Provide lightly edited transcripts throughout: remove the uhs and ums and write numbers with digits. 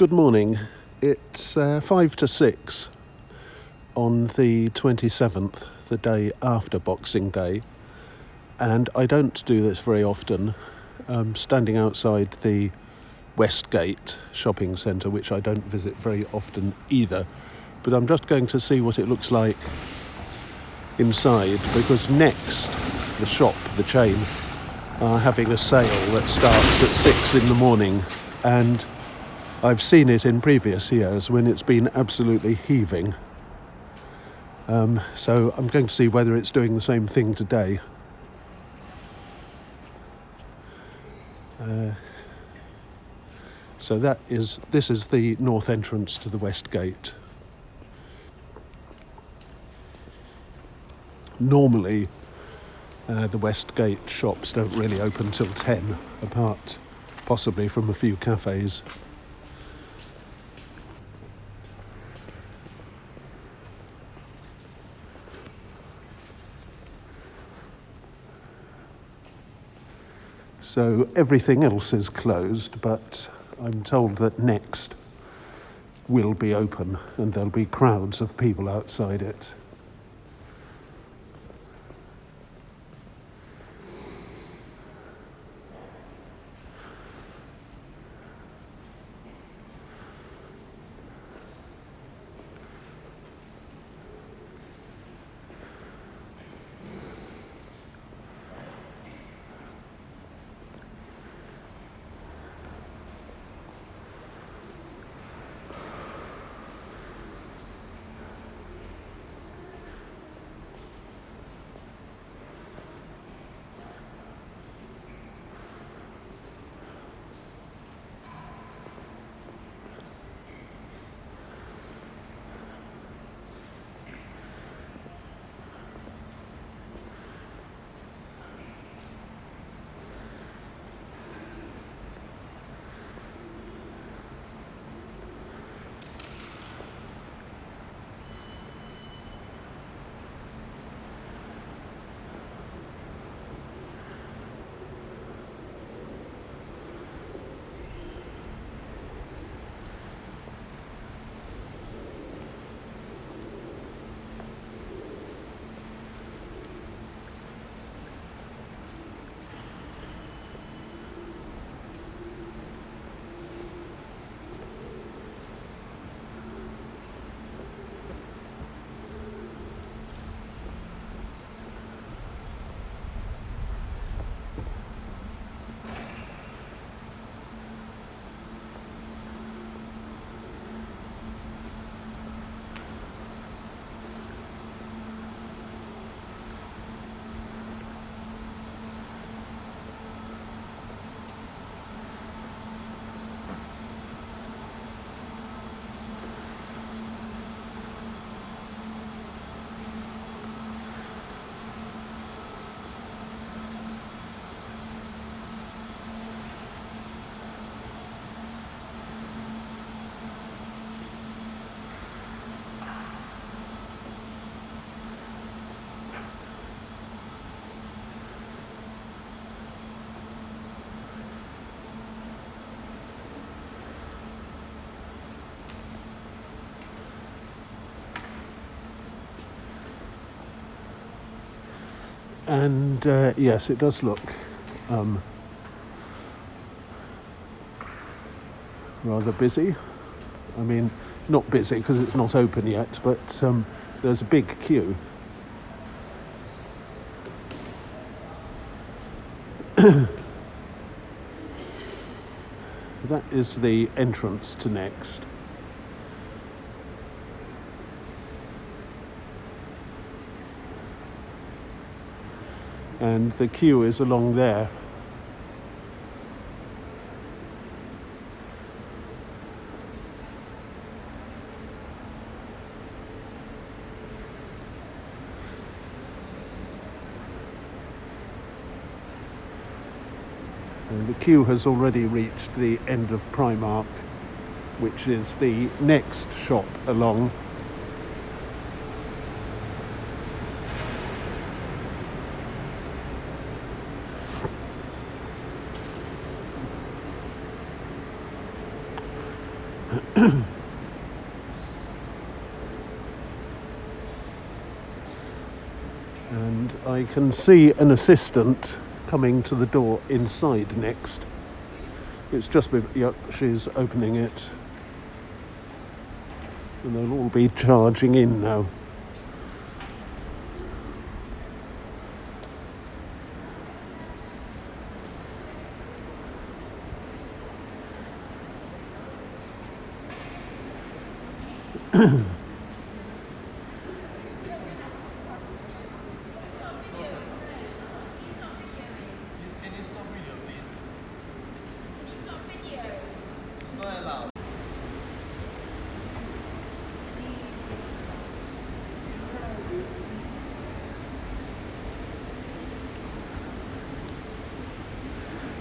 Good morning. It's 5 to 6 on the 27th, the day after Boxing Day, and I don't do this very often. I'm standing outside the Westgate shopping centre, which I don't visit very often either, but I'm just going to see what it looks like inside, because Next, the shop, the chain, are having a sale that starts at 6 in the morning, and I've seen it in previous years when it's been absolutely heaving. So I'm going to see whether it's doing the same thing today. So this is the north entrance to the Westgate. Normally, the Westgate shops don't really open till 10, apart possibly from a few cafes. So everything else is closed, but I'm told that Next will be open and there'll be crowds of people outside it. And yes, it does look rather busy. I mean, not busy because it's not open yet, but there's a big queue. That is the entrance to Next. And the queue is along there. And the queue has already reached the end of Primark, which is the next shop along. And I can see an assistant coming to the door inside next. It's just, yep, she's opening it. And they'll all be charging in now.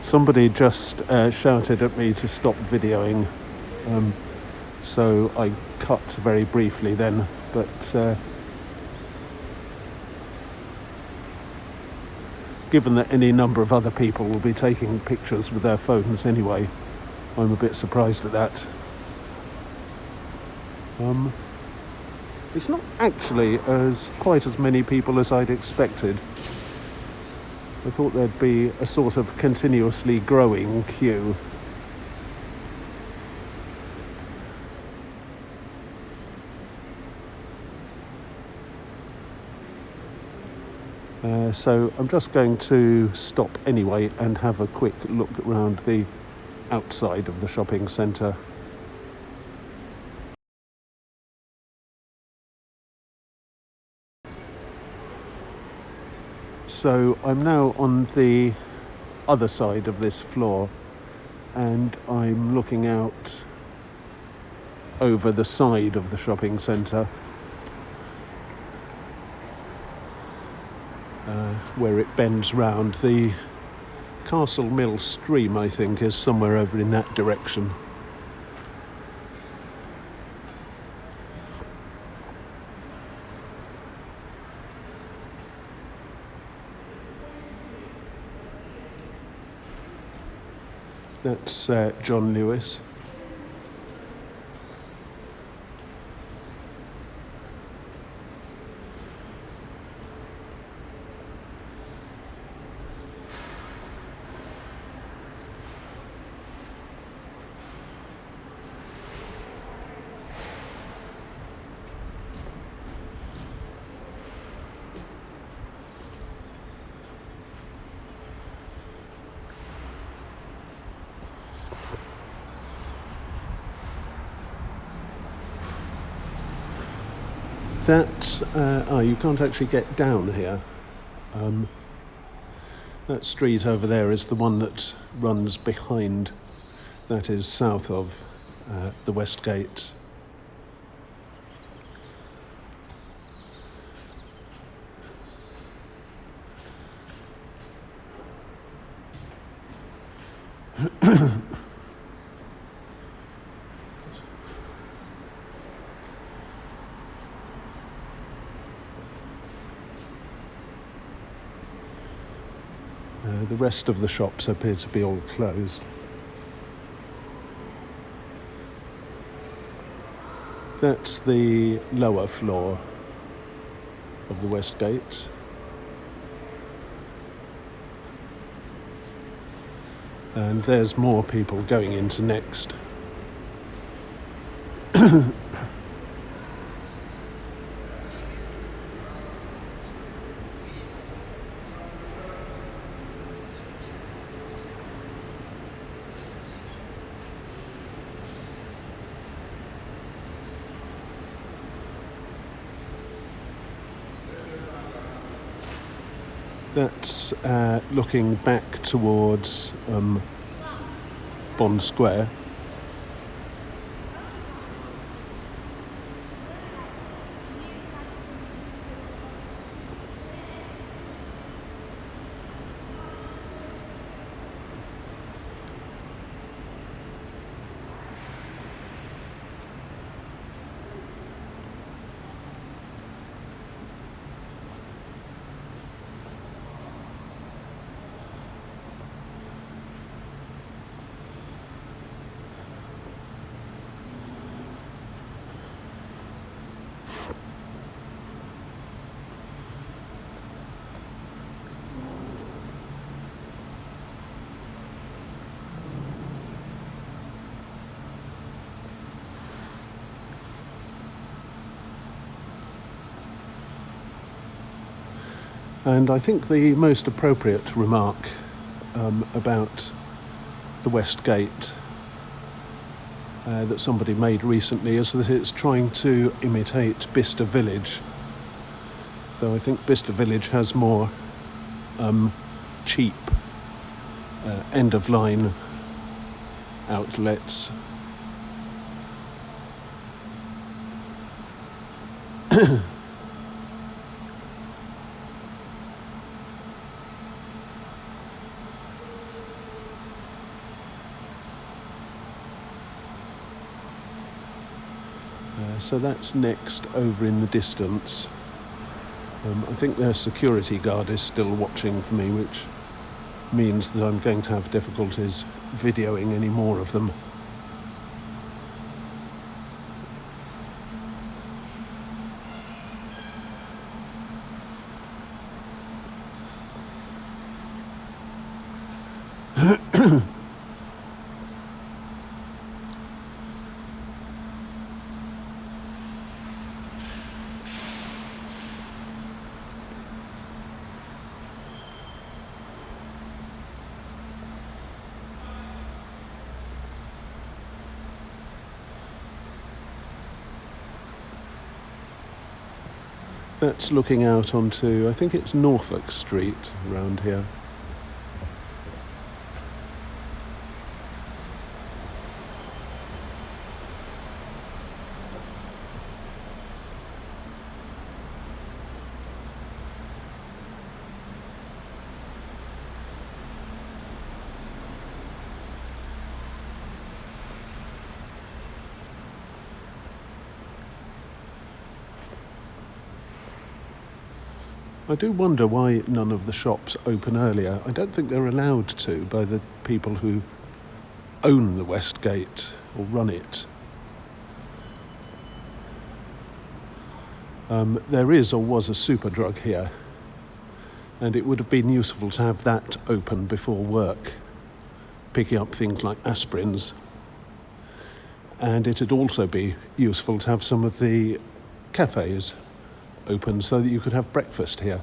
Somebody just shouted at me to stop videoing, so I cut very briefly then, but given that any number of other people will be taking pictures with their phones anyway, I'm a bit surprised at that. It's not actually quite as many people as I'd expected. I thought there'd be a sort of continuously growing queue. So I'm just going to stop anyway and have a quick look around the outside of the shopping centre. So I'm now on the other side of this floor and I'm looking out over the side of the shopping centre where it bends round. The Castle Mill stream, I think, is somewhere over in that direction. That's John Lewis. You can't actually get down here. That street over there is the one that runs behind, that is south of the Westgate. The rest of the shops appear to be all closed. That's the lower floor of the Westgate. And there's more people going into next. That's looking back towards Bond Square. And I think the most appropriate remark about the Westgate that somebody made recently is that it's trying to imitate Bicester Village. Though I think Bicester Village has more cheap end-of-line outlets. So that's next over in the distance. I think their security guard is still watching for me, which means that I'm going to have difficulties videoing any more of them. That's looking out onto, I think it's Norfolk Street around here. I do wonder why none of the shops open earlier. I don't think they're allowed to by the people who own the Westgate or run it. There is or was a Superdrug here, and it would have been useful to have that open before work, picking up things like aspirins. And it'd also be useful to have some of the cafes open so that you could have breakfast here.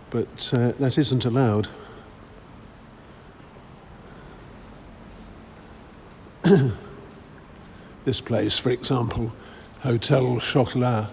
But that isn't allowed. This place, for example, Hotel Chocolat.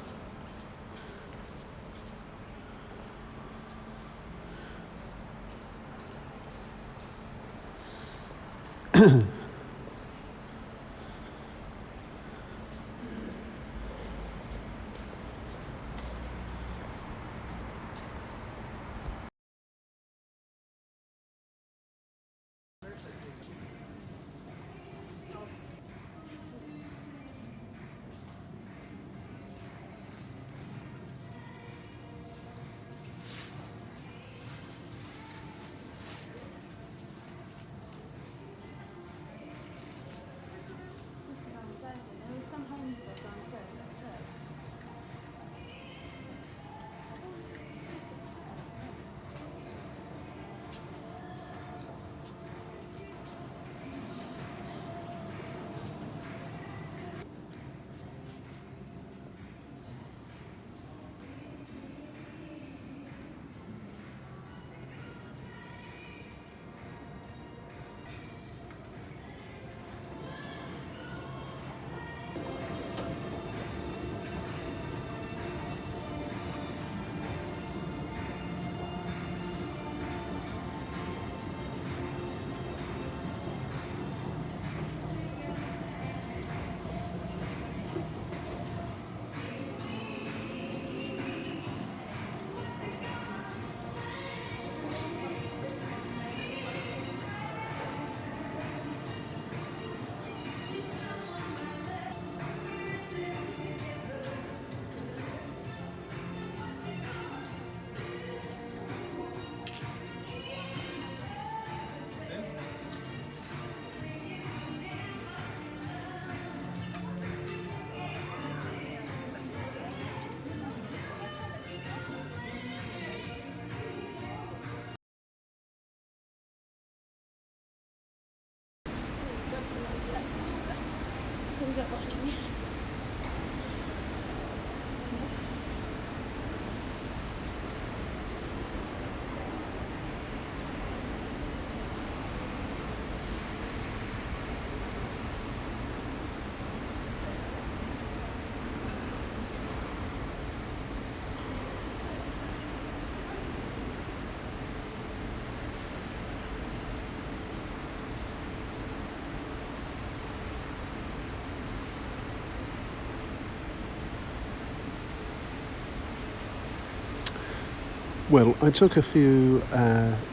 Well, I took a few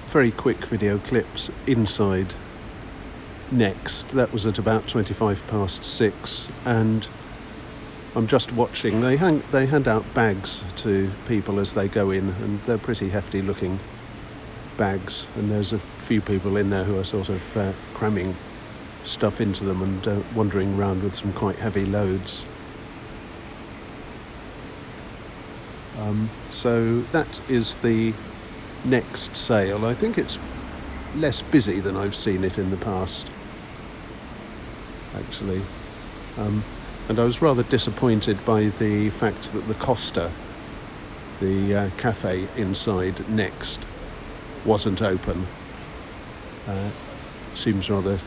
very quick video clips inside Next. That was at about 6:25, and I'm just watching. They hand out bags to people as they go in, and they're pretty hefty looking bags, and there's a few people in there who are sort of cramming stuff into them and wandering around with some quite heavy loads. So that is the Next sale. I think it's less busy than I've seen it in the past, actually. And I was rather disappointed by the fact that the Costa, the cafe inside Next, wasn't open. Seems rather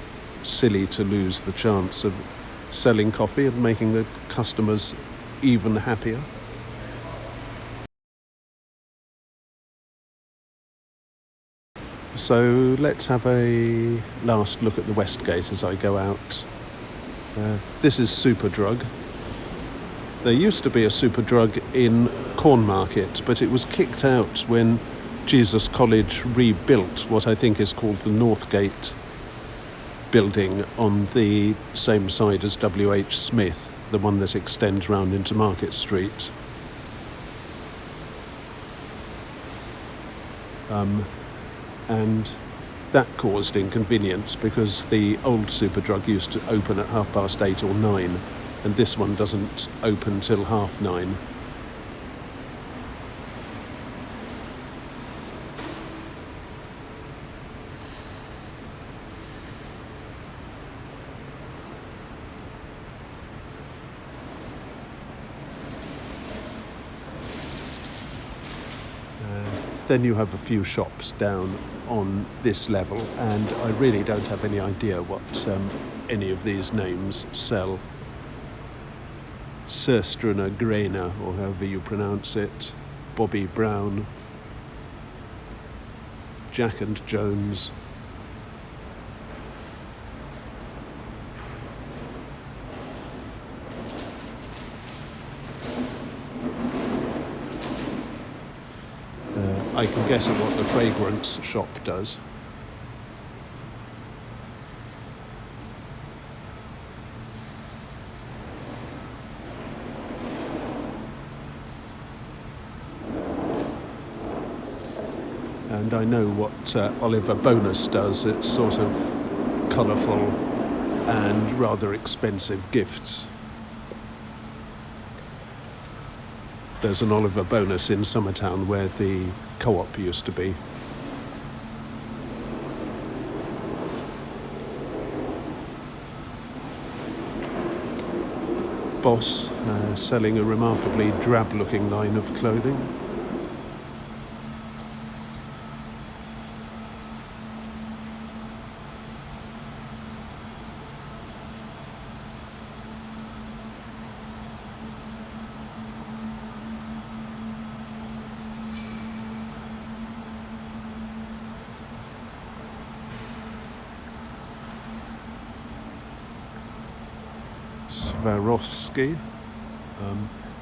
silly to lose the chance of selling coffee and making the customers even happier. So let's have a last look at the Westgate as I go out. This is Superdrug. There used to be a Superdrug in Cornmarket, but it was kicked out when Jesus College rebuilt what I think is called the Northgate building on the same side as W.H. Smith, the one that extends round into Market Street. And that caused inconvenience because the old Superdrug used to open at 8:30 or 9, and this one doesn't open till 9:30. Then you have a few shops down on this level, and I really don't have any idea what any of these names sell. Serstrana Grena, or however you pronounce it, Bobby Brown, Jack and Jones. I can guess at what the fragrance shop does. And I know what Oliver Bonus does. It's sort of colourful and rather expensive gifts. There's an Oliver Bonus in Summertown where the co-op used to be. Boss selling a remarkably drab-looking line of clothing. Swarovski.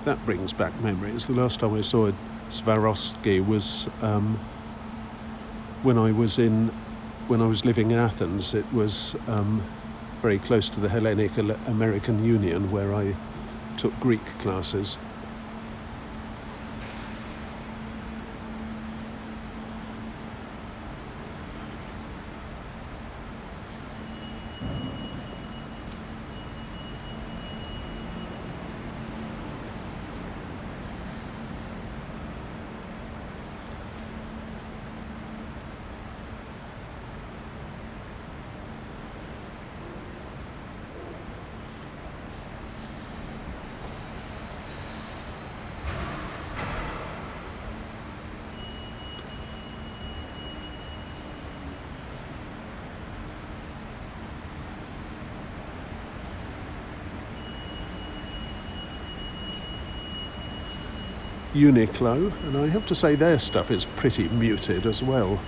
That brings back memories. The last time I saw a Swarovski was when I was living in Athens. It was very close to the Hellenic American Union, where I took Greek classes. Uniqlo, and I have to say their stuff is pretty muted as well.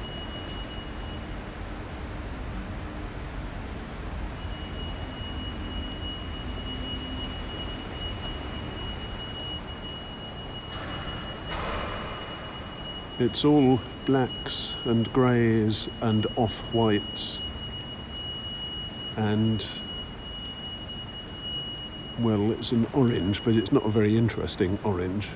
It's all blacks and greys and off-whites and, well, it's an orange, but it's not a very interesting orange.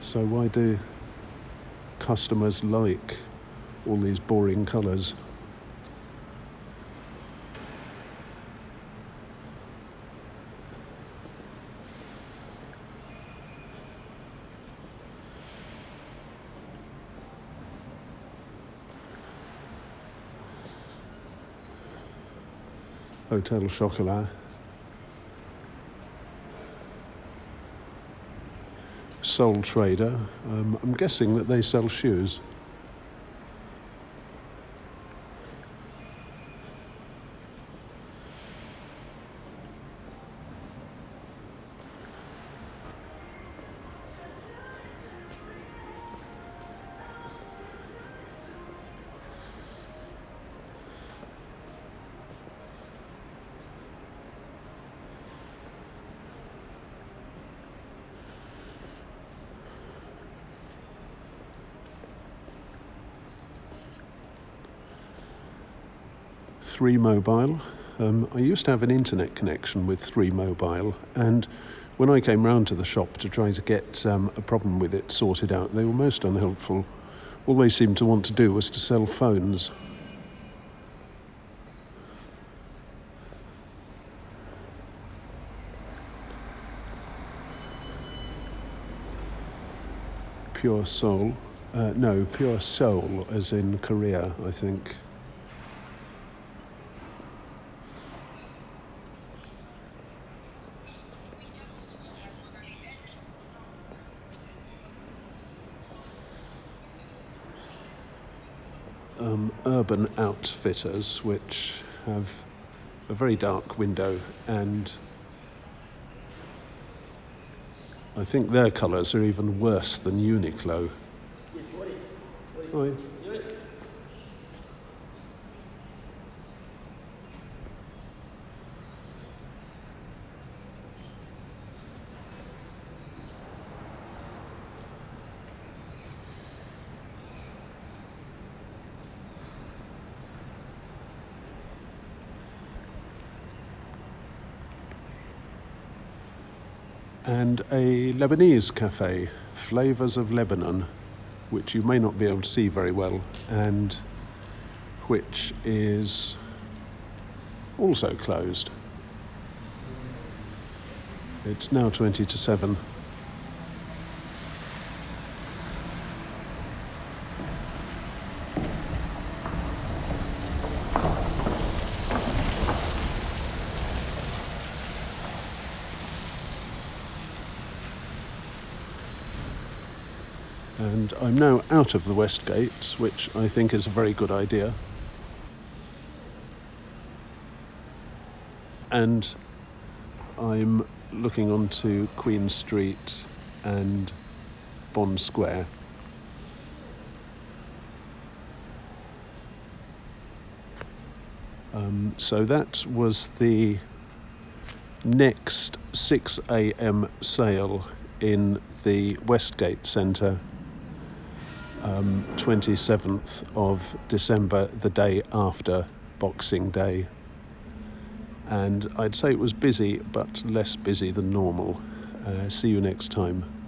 So why do customers like all these boring colours? Hotel Chocolat. Sole Trader. I'm guessing that they sell shoes. Three Mobile. I used to have an internet connection with Three Mobile, and when I came round to the shop to try to get a problem with it sorted out, they were most unhelpful. All they seemed to want to do was to sell phones. Pure Soul. No, Pure Soul, as in Korea, I think. Urban Outfitters, which have a very dark window, and I think their colours are even worse than Uniqlo. Hi. And a Lebanese cafe, Flavours of Lebanon, which you may not be able to see very well, and which is also closed. It's now 20 to 7. And I'm now out of the Westgate, which I think is a very good idea. And I'm looking onto Queen Street and Bond Square. So that was the next 6 a.m. sale in the Westgate Centre, 27th of December, the day after Boxing Day. And I'd say it was busy, but less busy than normal. See you next time.